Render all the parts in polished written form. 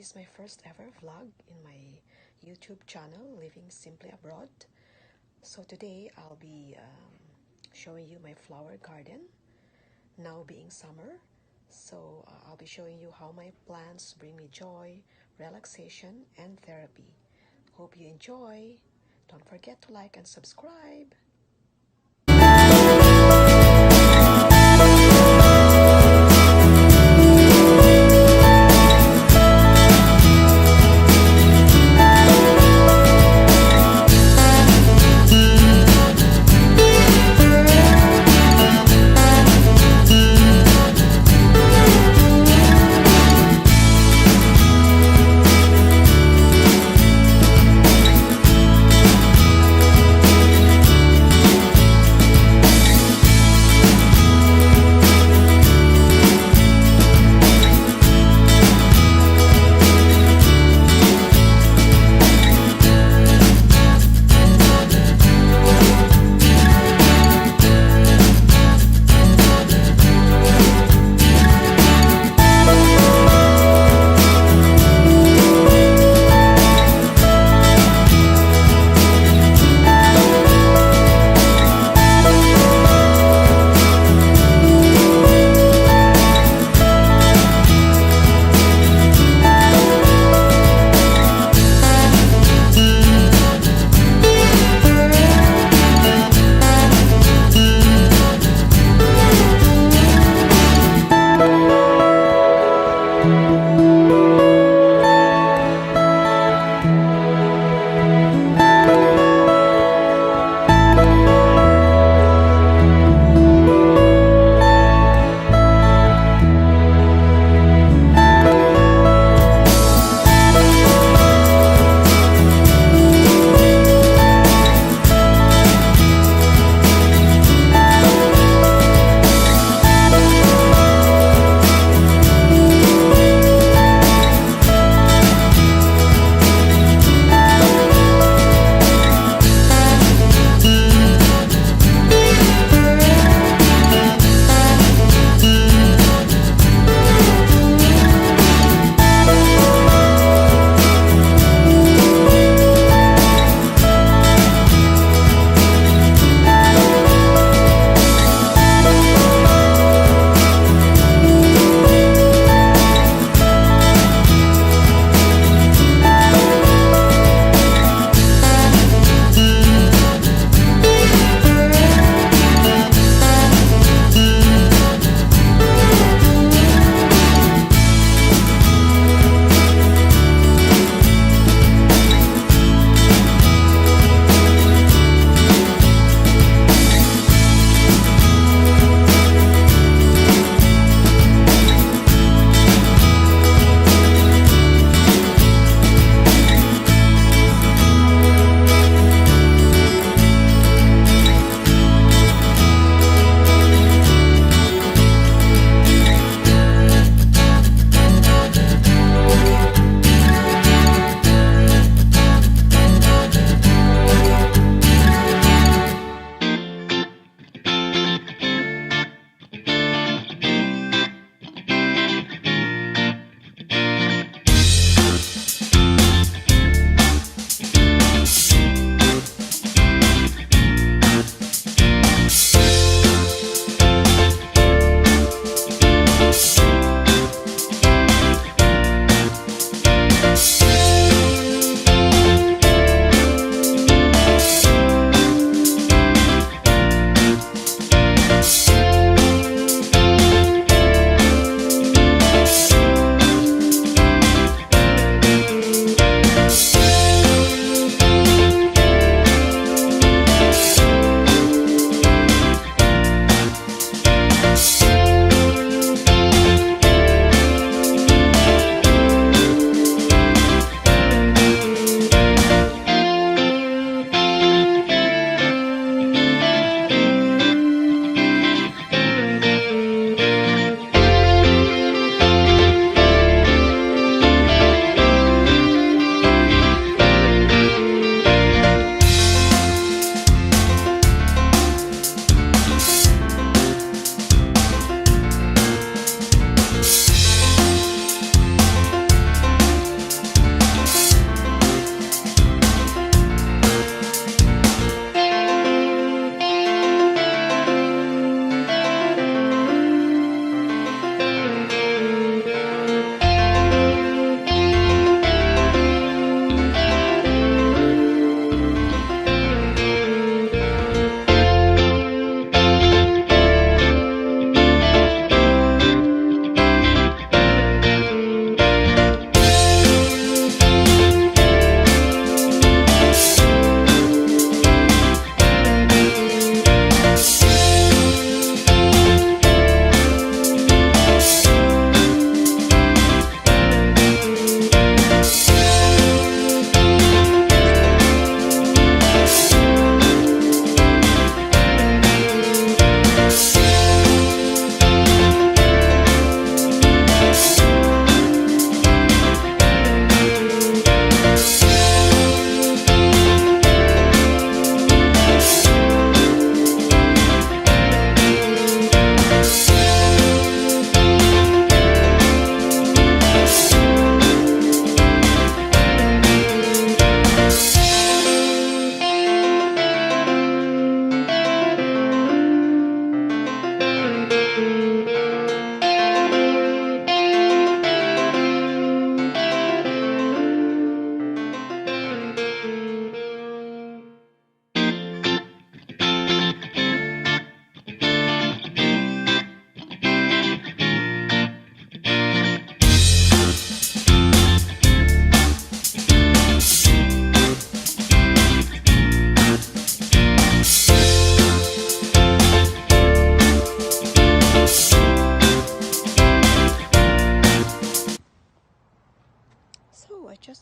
is my first ever vlog in my YouTube channel, Living Simply Abroad. So today I'll be showing you my flower garden, now being summer. So I'll be showing you how my plants bring me joy, relaxation, and therapy. Hope you enjoy. Don't forget to like and subscribe.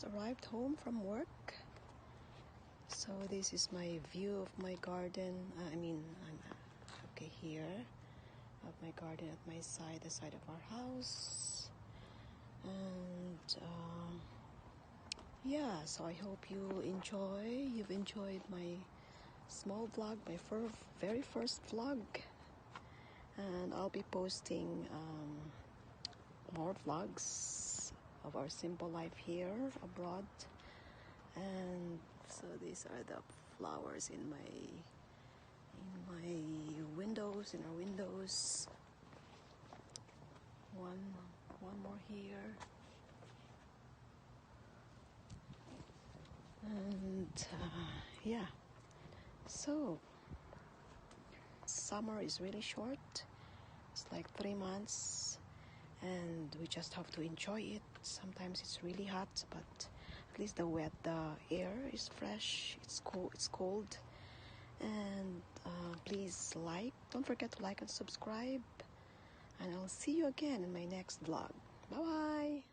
just arrived home from work. So this is my view of my garden. I'm okay here of my garden at my side, the side of our house. And yeah, so I hope you've enjoyed my small vlog, my very first vlog. And I'll be posting more vlogs of our simple life here abroad. And so these are the flowers in my windows, in our windows. One more here. And yeah, so summer is really short. It's like 3 months, and we just have to enjoy it. Sometimes it's really hot, but at least the air is fresh. It's cold. And please don't forget to like and subscribe, and I'll see you again in my next vlog. Bye bye.